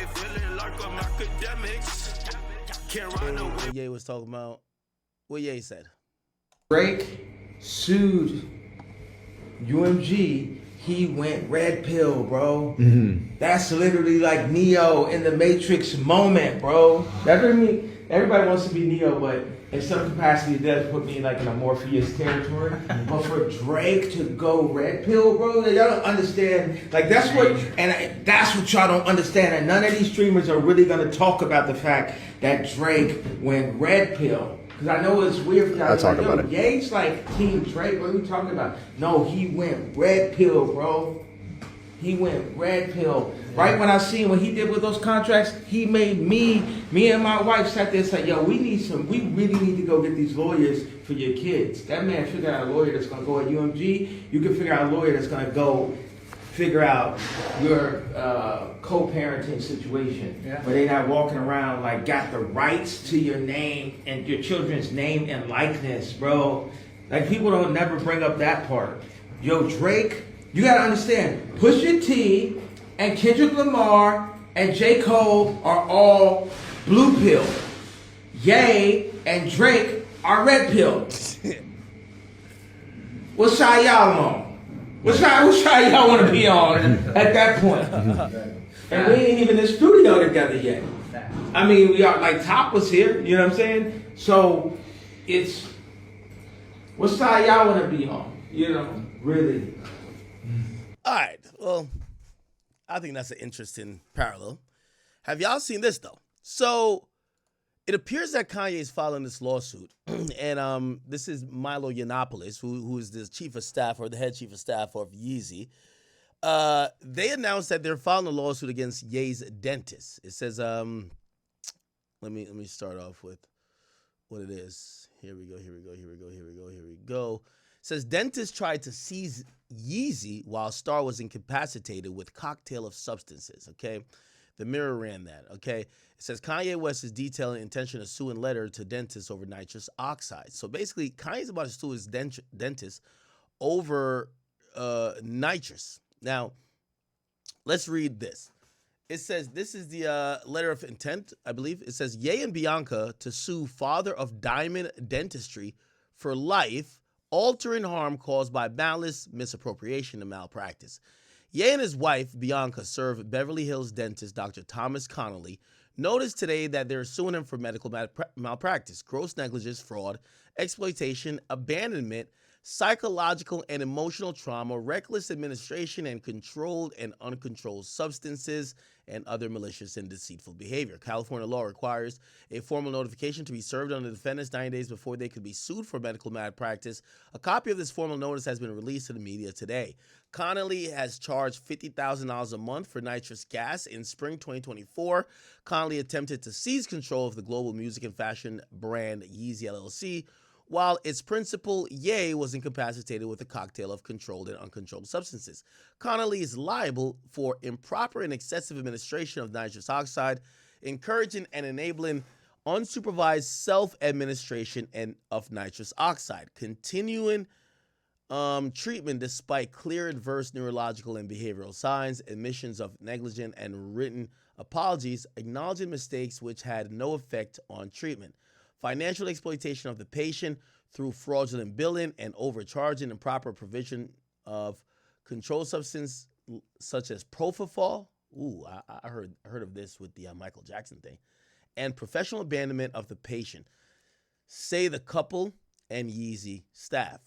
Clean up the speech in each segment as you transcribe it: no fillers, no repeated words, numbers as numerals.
feeling like I'm Akademiks. Can't run away. What Ye was talking about, what Ye said. Drake sued UMG. He went red pill, bro. That's literally like Neo in the Matrix moment, bro. That doesn't mean everybody wants to be Neo, but in some capacity it does put me like in a Morpheus territory. But for Drake to go red pill, bro, y'all don't understand. Like that's what y'all don't understand. And none of these streamers are really gonna talk about the fact that Drake went red pill. Because I know it's weird for y'all. I'll talk about it. Ye's like Team Drake. What are we talking about? No, he went red pill, bro. He went red pill. Right when I seen what he did with those contracts, he made me and my wife sat there and said, yo, we really need to go get these lawyers for your kids. That man figured out a lawyer that's going to go at UMG. You can figure out a lawyer that's going to go figure out your co-parenting situation. Yeah. Where they're not walking around like got the rights to your name and your children's name and likeness, bro. Like people don't never bring up that part. Yo, Drake, you gotta understand, Pusha T and Kendrick Lamar and J. Cole are all blue pill. Ye and Drake are red pill. What side y'all on? Which side y'all want to be on at that point? And we ain't even in the studio together yet. I mean, we are like Top was here, you know what I'm saying? So it's what side y'all want to be on? You know, really. All right, well, I think that's an interesting parallel. Have y'all seen this, though? So it appears that Kanye is filing this lawsuit, and this is Milo Yiannopoulos, who is the chief of staff or the head chief of staff of Yeezy. They announced that they're filing a lawsuit against Ye's dentist. It says, let me start off with what it is. Here we go. It says dentist tried to seize Yeezy while Star was incapacitated with cocktail of substances. Okay, the Mirror ran that. Okay, it says Kanye West is detailing intention to sue in letter to dentist over nitrous oxide. So basically, Kanye's about to sue his dentist over nitrous. Now, let's read this. It says, this is the letter of intent, I believe. It says, Ye and Bianca to sue father of Diamond Dentistry for life, altering harm caused by malice, misappropriation, and malpractice. Ye and his wife, Bianca, serve Beverly Hills dentist Dr. Thomas Connelly. Noticed today that they're suing him for medical malpractice, gross negligence, fraud, exploitation, abandonment, psychological and emotional trauma, reckless administration, and controlled and uncontrolled substances, and other malicious and deceitful behavior. California law requires a formal notification to be served on the defendants 9 days before they could be sued for medical malpractice. A copy of this formal notice has been released to the media today. Connelly has charged $50,000 a month for nitrous gas. In spring 2024, Connelly attempted to seize control of the global music and fashion brand Yeezy LLC, while its principal, Ye, was incapacitated with a cocktail of controlled and uncontrolled substances. Connelly is liable for improper and excessive administration of nitrous oxide, encouraging and enabling unsupervised self-administration of nitrous oxide, continuing treatment despite clear adverse neurological and behavioral signs, admissions of negligence, and written apologies, acknowledging mistakes which had no effect on treatment. Financial exploitation of the patient through fraudulent billing and overcharging, improper provision of controlled substance such as propofol. Ooh, I heard of this with the Michael Jackson thing. And professional abandonment of the patient, say the couple and Yeezy staff.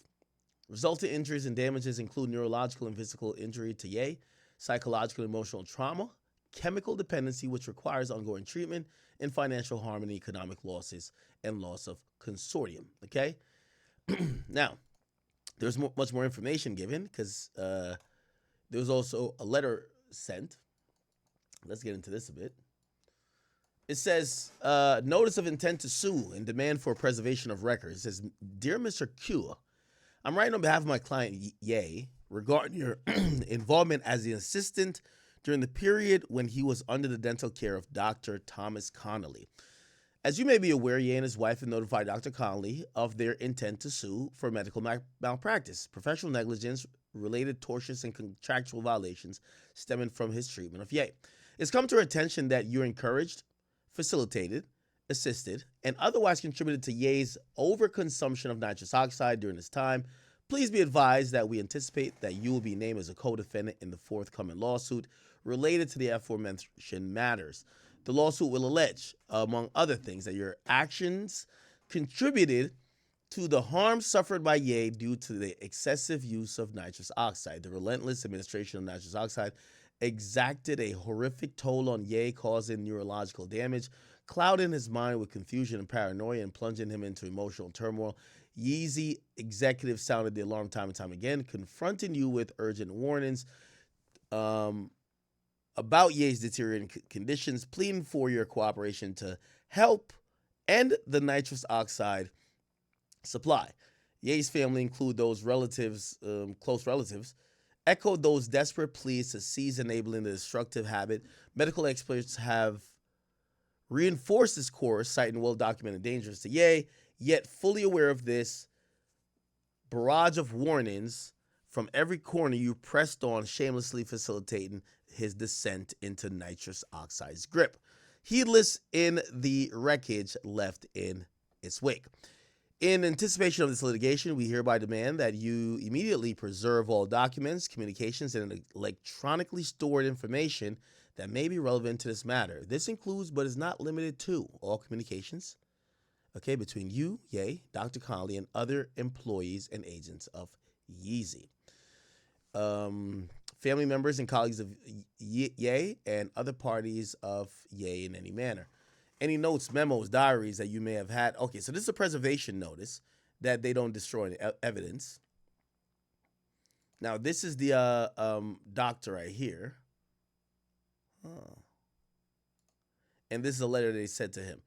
Resulting injuries and damages include neurological and physical injury to Ye, psychological and emotional trauma, chemical dependency, which requires ongoing treatment, and financial harm and economic losses and loss of consortium. Okay? Now, there's much more information given because there was also a letter sent. Let's get into this a bit. It says, notice of intent to sue and demand for preservation of records. It says, Dear Mr. Q, I'm writing on behalf of my client, Ye, regarding your involvement as the assistant during the period when he was under the dental care of Dr. Thomas Connelly. As you may be aware, Ye and his wife have notified Dr. Connelly of their intent to sue for medical malpractice, professional negligence, related tortious and contractual violations stemming from his treatment of Ye. It's come to our attention that you're encouraged, facilitated, assisted, and otherwise contributed to Ye's overconsumption of nitrous oxide during this time. Please be advised that we anticipate that you will be named as a co-defendant in the forthcoming lawsuit related to the aforementioned matters. The lawsuit will allege, among other things, that your actions contributed to the harm suffered by Ye due to the excessive use of nitrous oxide. The relentless administration of nitrous oxide exacted a horrific toll on Ye, causing neurological damage, clouding his mind with confusion and paranoia, and plunging him into emotional turmoil. Yeezy executives sounded the alarm time and time again, confronting you with urgent warnings about Ye's deteriorating conditions, pleading for your cooperation to help end the nitrous oxide supply. Ye's family, include those relatives, close relatives, echoed those desperate pleas to cease enabling the destructive habit. Medical experts have reinforced this course, citing well-documented dangers to Ye, yet fully aware of this barrage of warnings from every corner, you pressed on, shamelessly facilitating his descent into nitrous oxide's grip, heedless in the wreckage left in its wake. In anticipation of this litigation, we hereby demand that you immediately preserve all documents, communications, and electronically stored information that may be relevant to this matter. This includes, but is not limited to, all communications, between you, Ye, Dr. Connelly, and other employees and agents of Yeezy. Family members and colleagues of Ye and other parties of Ye in any manner. Any notes, memos, diaries that you may have had. Okay, so this is a preservation notice that they don't destroy any evidence. Now, this is the doctor right here. And this is a letter they sent to him.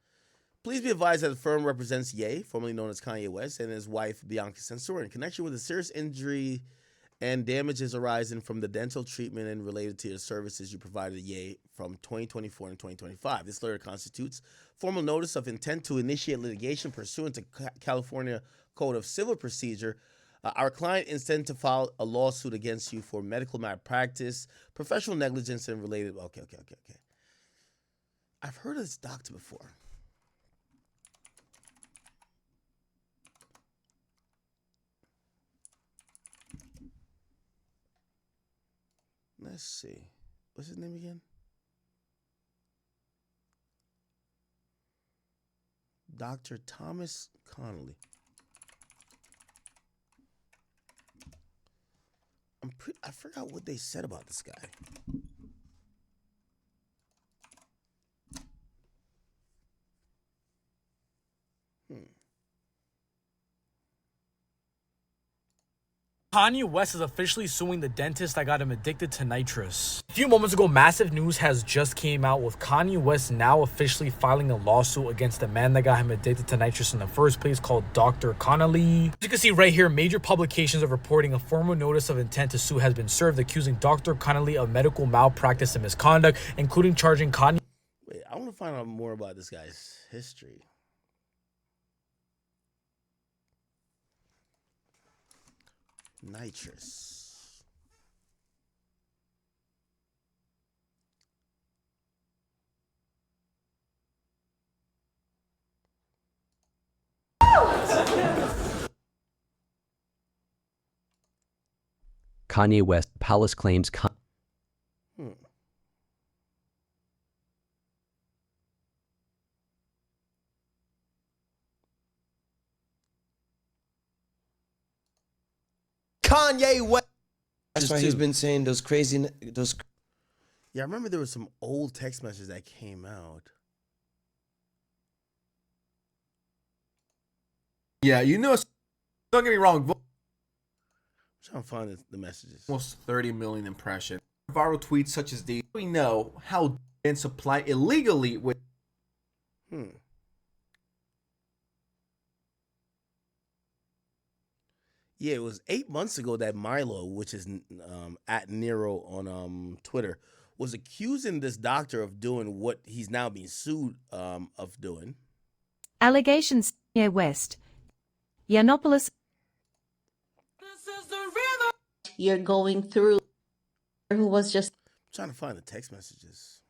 Please be advised that the firm represents Ye, formerly known as Kanye West, and his wife, Bianca Censor, in connection with a serious injury and damages arising from the dental treatment and related to the services you provided Ye from 2024 and 2025. This letter constitutes formal notice of intent to initiate litigation pursuant to California Code of Civil Procedure. Our client intends to file a lawsuit against you for medical malpractice, professional negligence, and related. Okay. I've heard of this doctor before. Let's see. What's his name again? Dr. Thomas Connelly. I forgot what they said about this guy. Kanye West is officially suing the dentist that got him addicted to nitrous. A few moments ago, massive news has just came out with Kanye West now officially filing a lawsuit against the man that got him addicted to nitrous in the first place, called Dr. Connelly. As you can see right here, major publications are reporting a formal notice of intent to sue has been served, accusing Dr. Connelly of medical malpractice and misconduct, including charging Kanye. Wait, I want to find out more about this guy's history. Nitrous. Kanye West Palace claims Kanye West. That's why he's been saying those crazy. Yeah, I remember there was some old text messages that came out. Yeah, don't get me wrong. I'm trying to find the messages. Almost 30 million impressions. Viral tweets such as these. We know how and supply illegally with. Yeah, it was 8 months ago that Milo, which is at Nero on Twitter, was accusing this doctor of doing what he's now being sued of doing. Allegations. Kanye West. Yiannopoulos. You're going through, who was just I'm trying to find the text messages.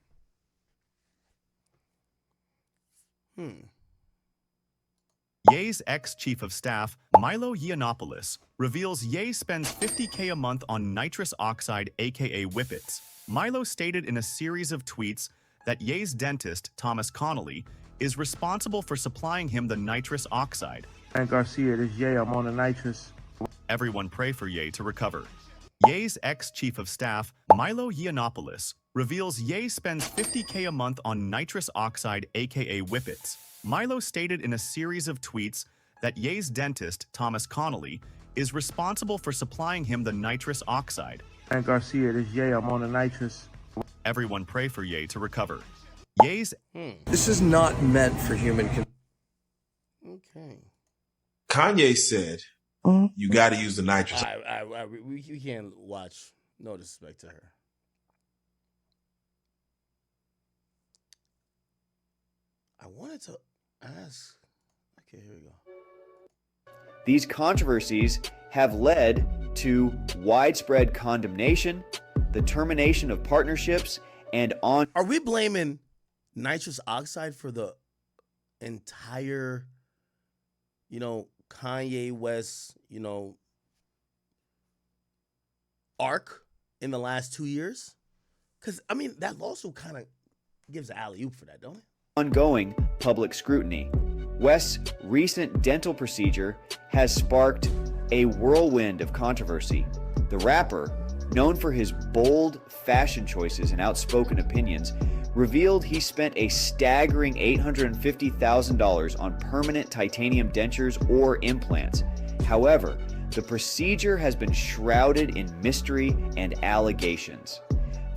Ye's ex-chief of staff, Milo Yiannopoulos, reveals Ye spends $50K a month on nitrous oxide, aka Whippets. Milo stated in a series of tweets that Ye's dentist, Thomas Connelly, is responsible for supplying him the nitrous oxide. And Garcia, this Ye, I'm on the nitrous. Everyone pray for Ye to recover. Ye's ex-chief of staff, Milo Yiannopoulos, reveals Ye spends $50K a month on nitrous oxide, aka Whippets. Milo stated in a series of tweets that Ye's dentist, Thomas Connelly, is responsible for supplying him the nitrous oxide. And Garcia, this Ye, I'm on the nitrous. Everyone pray for Ye to recover. Ye's... This is not meant for human Okay. Kanye said, you got to use the nitrous. We can't watch. No disrespect to her. I wanted to ask. Okay, here we go. These controversies have led to widespread condemnation, the termination of partnerships, and on. Are we blaming nitrous oxide for the entire, Kanye West, arc in the last 2 years? Because, that lawsuit kind of gives an alley-oop for that, don't it? Ongoing public scrutiny. West's recent dental procedure has sparked a whirlwind of controversy. The rapper, known for his bold fashion choices and outspoken opinions, revealed he spent a staggering $850,000 on permanent titanium dentures or implants. However, the procedure has been shrouded in mystery and allegations.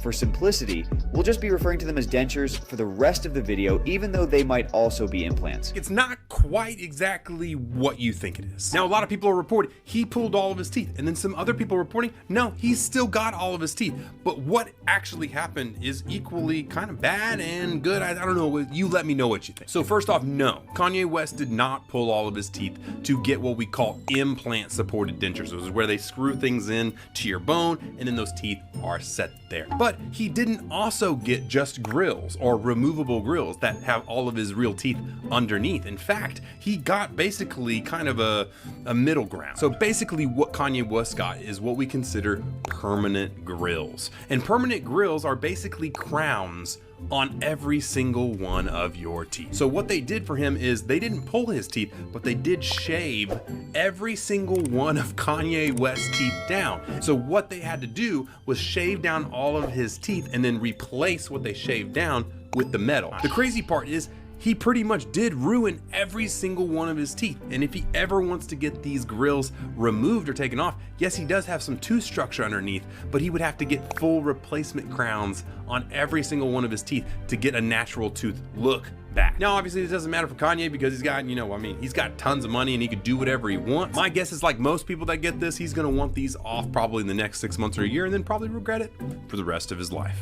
For simplicity, we'll just be referring to them as dentures for the rest of the video, even though they might also be implants. It's not quite exactly what you think it is. Now, a lot of people are reporting he pulled all of his teeth, and then some other people are reporting, no, he's still got all of his teeth. But what actually happened is equally kind of bad and good. I don't know, you let me know what you think. So first off, no, Kanye West did not pull all of his teeth to get what we call implant-supported dentures. This is where they screw things in to your bone, and then those teeth are set there. But he didn't also get just grills or removable grills that have all of his real teeth underneath. In fact, he got basically kind of a middle ground. So basically what Kanye West got is what we consider permanent grills. And permanent grills are basically crowns on every single one of your teeth. So what they did for him is they didn't pull his teeth, but they did shave every single one of Kanye West's teeth down. So what they had to do was shave down all of his teeth and then replace what they shaved down with the metal. The crazy part is he pretty much did ruin every single one of his teeth. And if he ever wants to get these grills removed or taken off, yes, he does have some tooth structure underneath, but he would have to get full replacement crowns on every single one of his teeth to get a natural tooth look back. Now, obviously, this doesn't matter for Kanye because he's got, he's got tons of money and he could do whatever he wants. My guess is, like most people that get this, he's gonna want these off probably in the next 6 months or a year and then probably regret it for the rest of his life.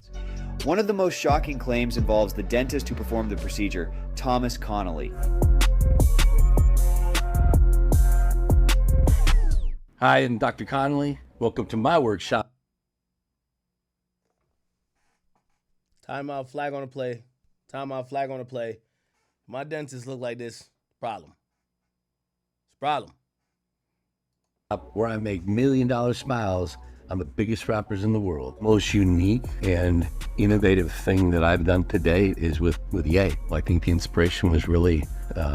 One of the most shocking claims involves the dentist who performed the procedure, Thomas Connelly. Hi, I'm Dr. Connelly. Welcome to my workshop. Timeout, flag on the play. Timeout, flag on the play. My dentist look like this. Problem. It's a problem. Where I make $1 million smiles. I'm the biggest rappers in the world. Most unique and innovative thing that I've done to date is with Ye. I think the inspiration was really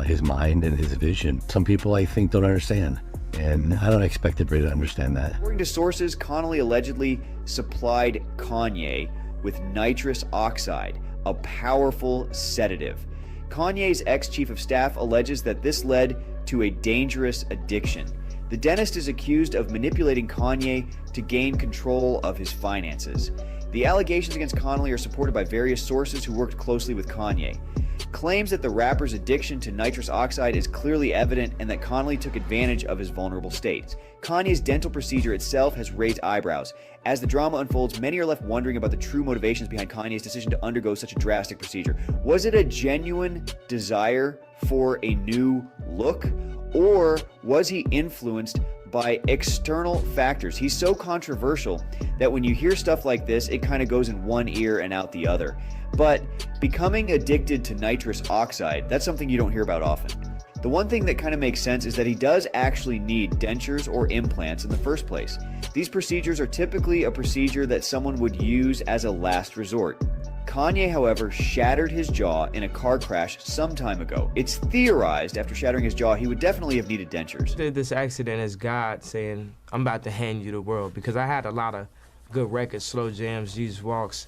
his mind and his vision. Some people I think don't understand, and I don't expect everybody to understand that. According to sources, Connelly allegedly supplied Kanye with nitrous oxide, a powerful sedative. Kanye's ex-chief of staff alleges that this led to a dangerous addiction. The dentist is accused of manipulating Kanye to gain control of his finances. The allegations against Connelly are supported by various sources who worked closely with Kanye. Claims that the rapper's addiction to nitrous oxide is clearly evident and that Connelly took advantage of his vulnerable state. Kanye's dental procedure itself has raised eyebrows. As the drama unfolds, many are left wondering about the true motivations behind Kanye's decision to undergo such a drastic procedure. Was it a genuine desire for a new look? Or was he influenced by external factors. He's so controversial that when you hear stuff like this, it kind of goes in one ear and out the other. But becoming addicted to nitrous oxide, that's something you don't hear about often. The one thing that kind of makes sense is that he does actually need dentures or implants in the first place. These procedures are typically a procedure that someone would use as a last resort. Kanye, however, shattered his jaw in a car crash some time ago. It's theorized after shattering his jaw, he would definitely have needed dentures. This accident is God saying, I'm about to hand you the world, because I had a lot of good records, Slow Jams, Jesus Walks,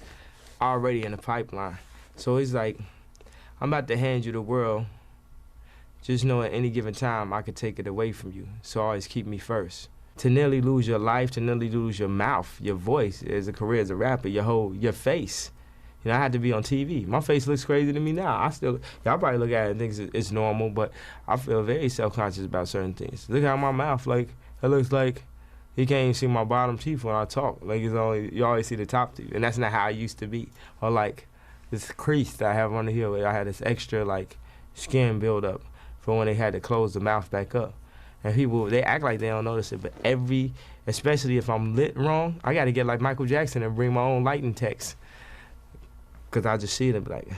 already in the pipeline. So he's like, I'm about to hand you the world. Just know at any given time I could take it away from you. So always keep me first. To nearly lose your life, to nearly lose your mouth, your voice as a career as a rapper, your face. You know, I had to be on TV. My face looks crazy to me now. Y'all probably look at it and think it's normal, but I feel very self-conscious about certain things. Look at my mouth, like, it looks like you can't even see my bottom teeth when I talk. Like, you always see the top teeth, and that's not how I used to be. Or like, this crease that I have on the heel, where I had this extra, like, skin buildup for when they had to close the mouth back up. And people, they act like they don't notice it, but especially if I'm lit wrong, I gotta get like Michael Jackson and bring my own lighting text. Because I just see it and be like.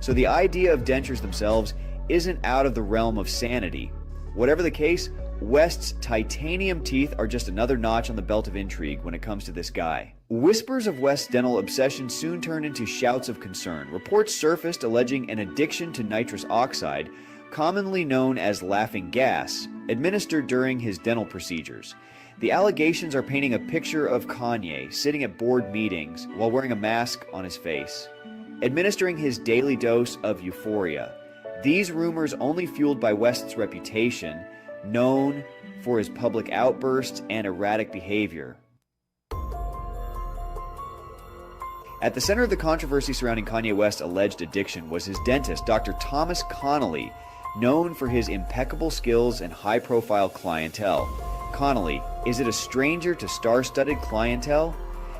So the idea of dentures themselves isn't out of the realm of sanity. Whatever the case, West's titanium teeth are just another notch on the belt of intrigue when it comes to this guy. Whispers of West's dental obsession soon turned into shouts of concern. Reports surfaced alleging an addiction to nitrous oxide, commonly known as laughing gas, administered during his dental procedures. The allegations are painting a picture of Kanye sitting at board meetings while wearing a mask on his face, administering his daily dose of euphoria. These rumors only fueled by West's reputation, known for his public outbursts and erratic behavior. At the center of the controversy surrounding Kanye West's alleged addiction was his dentist, Dr. Thomas Connelly, known for his impeccable skills and high-profile clientele. Connelly, is it a stranger to star-studded clientele?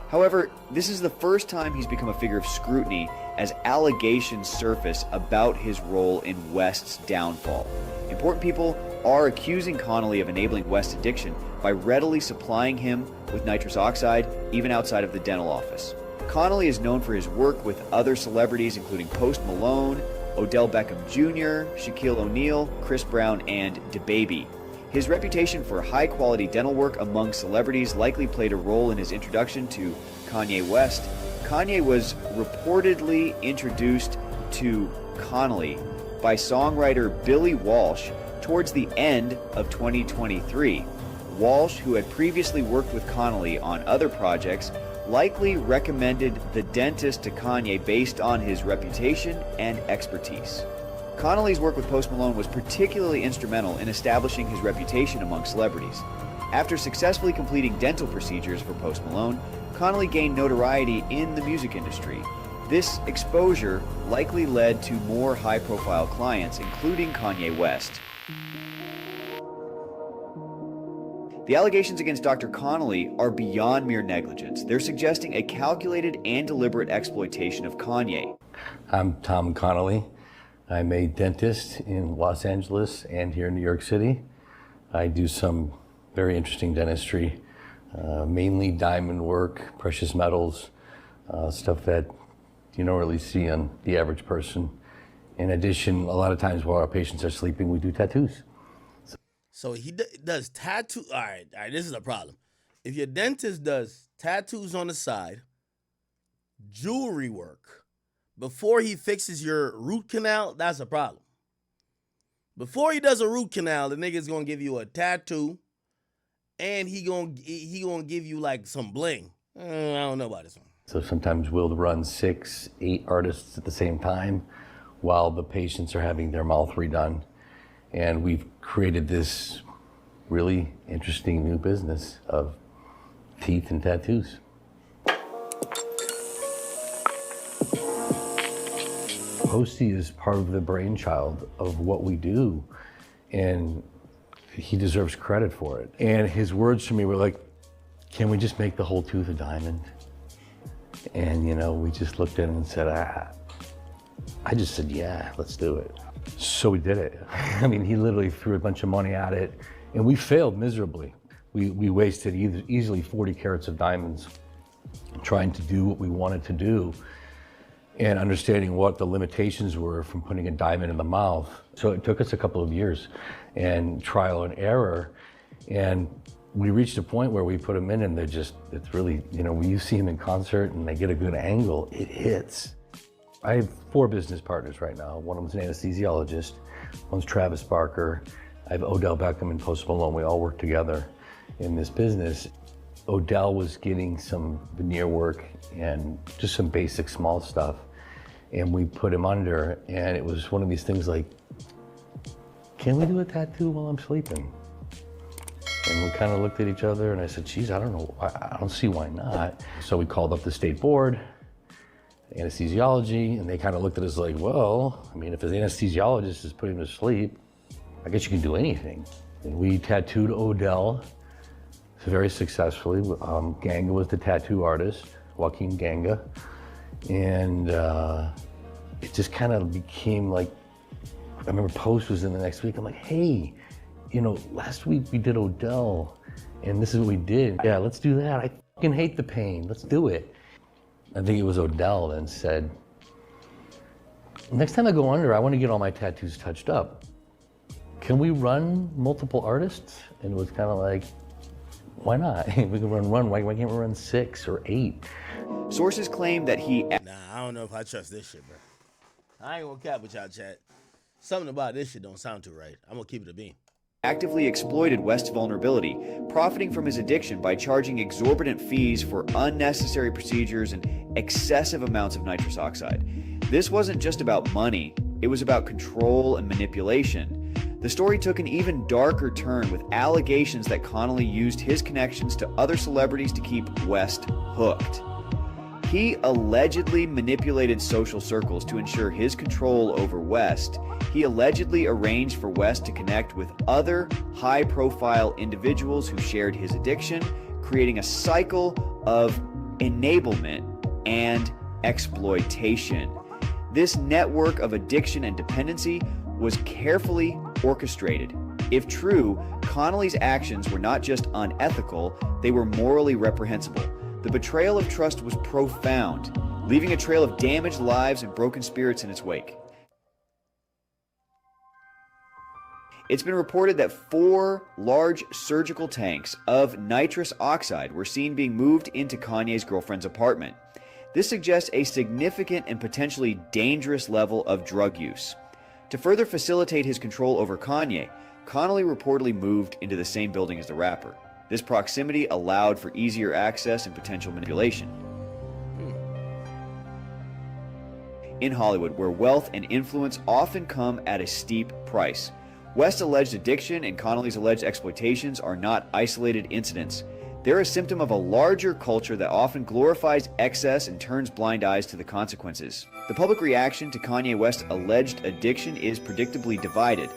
However, this is the first time he's become a figure of scrutiny as allegations surface about his role in West's downfall. Important people are accusing Connelly of enabling West's addiction by readily supplying him with nitrous oxide, even outside of the dental office. Connelly is known for his work with other celebrities including Post Malone, Odell Beckham Jr., Shaquille O'Neal, Chris Brown, and DaBaby. His reputation for high-quality dental work among celebrities likely played a role in his introduction to Kanye West. Kanye was reportedly introduced to Connelly by songwriter Billy Walsh towards the end of 2023. Walsh, who had previously worked with Connelly on other projects, likely recommended the dentist to Kanye based on his reputation and expertise. Connelly's work with Post Malone was particularly instrumental in establishing his reputation among celebrities. After successfully completing dental procedures for Post Malone, Connelly gained notoriety in the music industry. This exposure likely led to more high-profile clients, including Kanye West. The allegations against Dr. Connelly are beyond mere negligence. They're suggesting a calculated and deliberate exploitation of Kanye. I'm Tom Connelly. I'm a dentist in Los Angeles and here in New York City. I do some very interesting dentistry, mainly diamond work, precious metals, stuff that you don't really see on the average person. In addition, a lot of times while our patients are sleeping, we do tattoos. So he does tattoo. All right, this is a problem. If your dentist does tattoos on the side, jewelry work, before he fixes your root canal, that's a problem. Before he does a root canal, the nigga's gonna give you a tattoo, and he gonna give you like some bling. I don't know about this one. So sometimes we'll run 6, 8 artists at the same time while the patients are having their mouth redone. And we've created this really interesting new business of teeth and tattoos. Posty is part of the brainchild of what we do, and he deserves credit for it. And his words to me were like, can we just make the whole tooth a diamond? And you know, we just looked at him and said, I just said, yeah, let's do it. So we did it. I mean, he literally threw a bunch of money at it, and we failed miserably. We wasted easily 40 carats of diamonds trying to do what we wanted to do and understanding what the limitations were from putting a diamond in the mouth. So it took us a couple of years and trial and error. And we reached a point where we put them in and it's really, when you see them in concert and they get a good angle, it hits. I have 4 business partners right now. One of them's an anesthesiologist, one's Travis Barker. I have Odell Beckham and Post Malone. We all work together in this business. Odell was getting some veneer work and just some basic small stuff. And we put him under, and it was one of these things like, can we do a tattoo while I'm sleeping? And we kind of looked at each other and I said, geez, I don't know, I don't see why not. So we called up the state board, anesthesiology, and they kind of looked at us like, well, I mean, if an anesthesiologist is putting him to sleep, I guess you can do anything. And we tattooed Odell very successfully. Ganga was the tattoo artist, Joaquin Ganga. And it just kind of became like, I remember Post was in the next week. I'm like, hey, last week we did Odell and this is what we did. Yeah, let's do that. I fucking hate the pain. Let's do it. I think it was Odell then said, next time I go under, I want to get all my tattoos touched up. Can we run multiple artists? And it was kind of like, why not? We can run one. Why can't we run 6 or 8? Sources claim that he... Nah, I don't know if I trust this shit, bro. I ain't gonna cap with y'all, chat. Something about this shit don't sound too right. I'm gonna keep it a beam. Actively exploited West's vulnerability, profiting from his addiction by charging exorbitant fees for unnecessary procedures and excessive amounts of nitrous oxide. This wasn't just about money, it was about control and manipulation. The story took an even darker turn with allegations that Connelly used his connections to other celebrities to keep West hooked. He allegedly manipulated social circles to ensure his control over West. He allegedly arranged for West to connect with other high-profile individuals who shared his addiction, creating a cycle of enablement and exploitation. This network of addiction and dependency was carefully orchestrated. If true, Connelly's actions were not just unethical, they were morally reprehensible. The betrayal of trust was profound, leaving a trail of damaged lives and broken spirits in its wake. It's been reported that 4 large surgical tanks of nitrous oxide were seen being moved into Kanye's girlfriend's apartment. This suggests a significant and potentially dangerous level of drug use. To further facilitate his control over Kanye, Connelly reportedly moved into the same building as the rapper. This proximity allowed for easier access and potential manipulation. In Hollywood, where wealth and influence often come at a steep price, West's alleged addiction and Connelly's alleged exploitations are not isolated incidents. They're a symptom of a larger culture that often glorifies excess and turns blind eyes to the consequences. The public reaction to Kanye West's alleged addiction is predictably divided.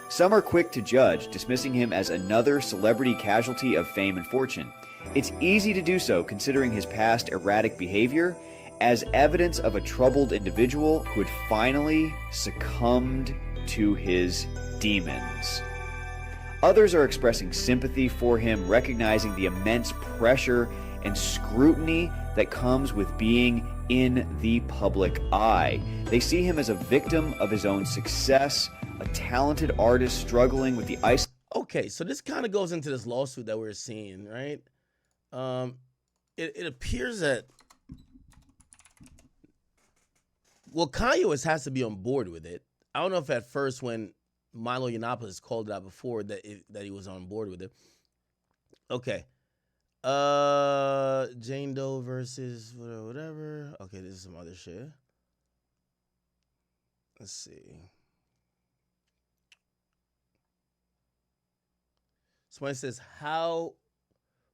Some are quick to judge, dismissing him as another celebrity casualty of fame and fortune. It's easy to do so considering his past erratic behavior as evidence of a troubled individual who had finally succumbed to his demons. Others are expressing sympathy for him, recognizing the immense pressure and scrutiny that comes with being in the public eye. They see him as a victim of his own success, a talented artist struggling with the ice. Okay, so this kind of goes into this lawsuit that we're seeing, right? It appears that, well, Kanye West has to be on board with it. I don't know if at first when Milo Yiannopoulos called it out before that he was on board with it. Okay. Jane Doe versus whatever. Okay, this is some other shit. Let's see. Somebody says, how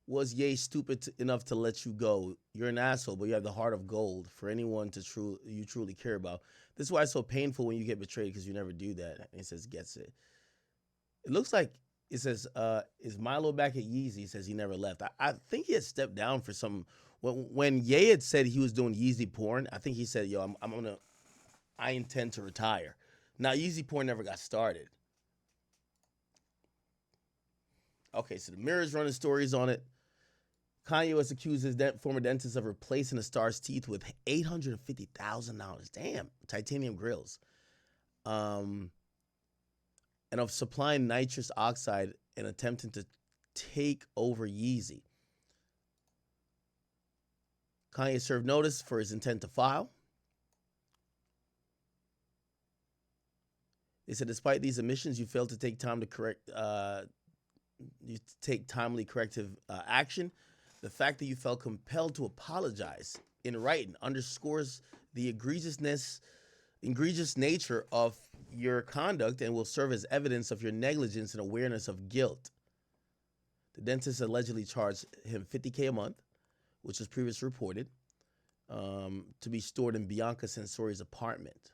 was Ye stupid enough to let you go? You're an asshole, but you have the heart of gold for anyone to you truly care about. This is why it's so painful when you get betrayed, because you never do that. And it says, gets it. It looks like, it says, is Milo back at Yeezy? He says he never left. I think he had stepped down for some, when Ye had said he was doing Yeezy porn, I think he said, yo, I intend to retire. Now, Yeezy porn never got started. Okay, so the Mirror's running stories on it. Kanye West accused his former dentist of replacing the star's teeth with $850,000. Damn, titanium grills. And of supplying nitrous oxide and attempting to take over Yeezy. Kanye served notice for his intent to file. They said, despite these omissions, you failed to take time to timely corrective action. The fact that you felt compelled to apologize in writing underscores the egregious nature of your conduct and will serve as evidence of your negligence and awareness of guilt. The dentist allegedly charged him $50K a month, which was previously reported, to be stored in Bianca Sensori's apartment.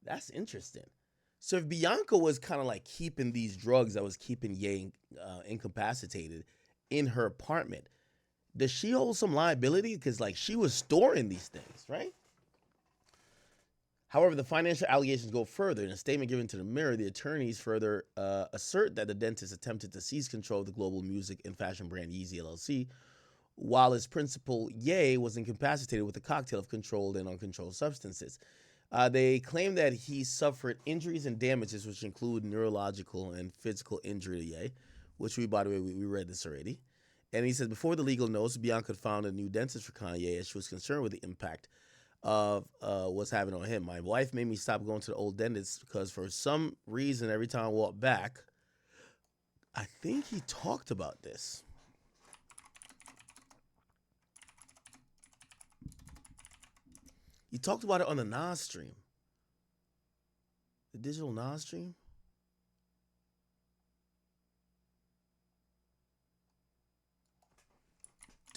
That's interesting. So if Bianca was kind of like keeping these drugs that was keeping Ye incapacitated in her apartment, does she hold some liability? Because like she was storing these things, right? However, the financial allegations go further. In a statement given to the Mirror, the attorneys further assert that the dentist attempted to seize control of the global music and fashion brand Yeezy LLC, while his principal, Ye, was incapacitated with a cocktail of controlled and uncontrolled substances. They claim that he suffered injuries and damages, which include neurological and physical injury to Ye, which by the way, we read this already. And he said, before the legal notice, Bianca found a new dentist for Kanye as she was concerned with the impact of what's happening on him. My wife made me stop going to the old dentist because for some reason, every time I walk back, I think he talked about this. He talked about it on the Nas stream. The digital Nas stream.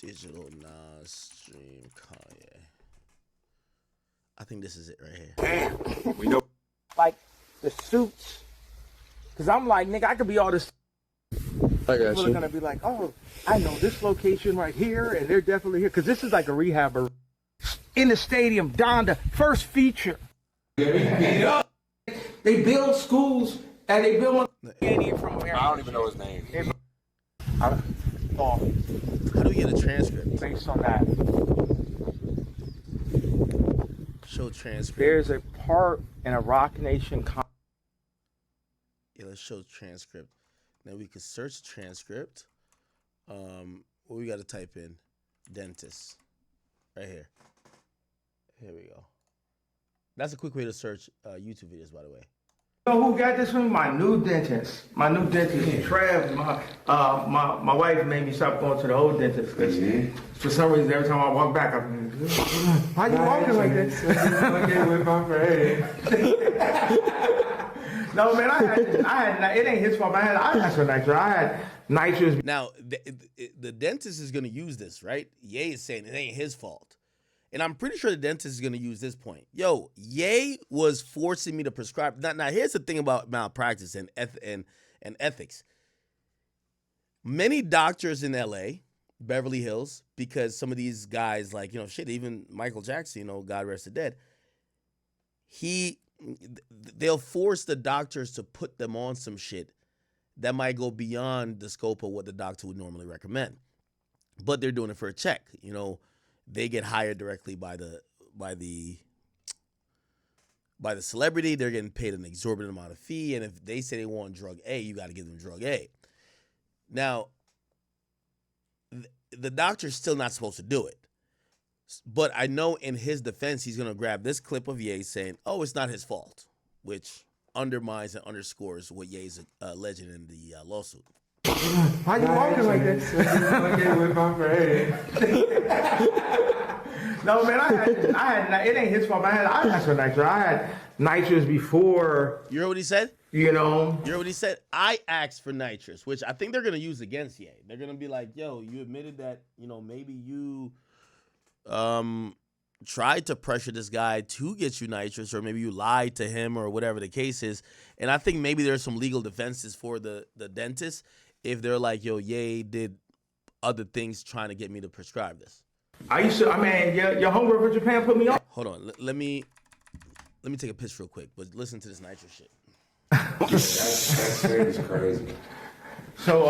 Digital Nas stream Kanye. I think this is it right here. Damn. We know. Like the suits. Because I'm like, nigga, I could be all this. I got People you. are going to be like, oh, I know this location right here, and they're definitely here. Because this is like a rehab in the stadium. Donda, first feature. They build schools, and they build from here. I don't even know his name. How do we get a transcript? Based on that. Show transcript. There's a part in a Rock Nation. Yeah, let's show transcript. Now we can search transcript. What we got to type in? Dentist. Right here. Here we go. That's a quick way to search YouTube videos, by the way. You know who got this one? My new dentist. My new dentist, Trav. My wife made me stop going to the old dentist. For some reason, every time I walk back, I'm like, why you walking like this? With my friend. No, man, I had, it ain't his fault. I had some nitrous. I had nitrous. Now, the dentist is going to use this, right? Ye is saying it ain't his fault. And I'm pretty sure the dentist is going to use this point. Yo, Ye was forcing me to prescribe. Now here's the thing about malpractice and ethics. Many doctors in LA, Beverly Hills, because some of these guys, like, even Michael Jackson, God rest the dead, they'll force the doctors to put them on some shit that might go beyond the scope of what the doctor would normally recommend. But they're doing it for a check, They get hired directly by the celebrity. They're getting paid an exorbitant amount of fee, and if they say they want drug A, you got to give them drug A. Now, the doctor's still not supposed to do it, but I know in his defense, he's gonna grab this clip of Ye saying, "Oh, it's not his fault," which undermines and underscores what Ye's alleging in the lawsuit. Why you walking like this? With my friend. No, man, I had. It ain't his fault. I had some nitrous. I had nitrous before. You heard what he said? You heard what he said? I asked for nitrous, which I think they're gonna use against Ye. They're gonna be like, "Yo, you admitted that maybe you tried to pressure this guy to get you nitrous, or maybe you lied to him, or whatever the case is." And I think maybe there's some legal defenses for the dentist if they're like, "Yo, Ye did other things trying to get me to prescribe this." Your homework for Japan put me on. Hold on, let me take a piss real quick, but listen to this nitrous shit. That's crazy. So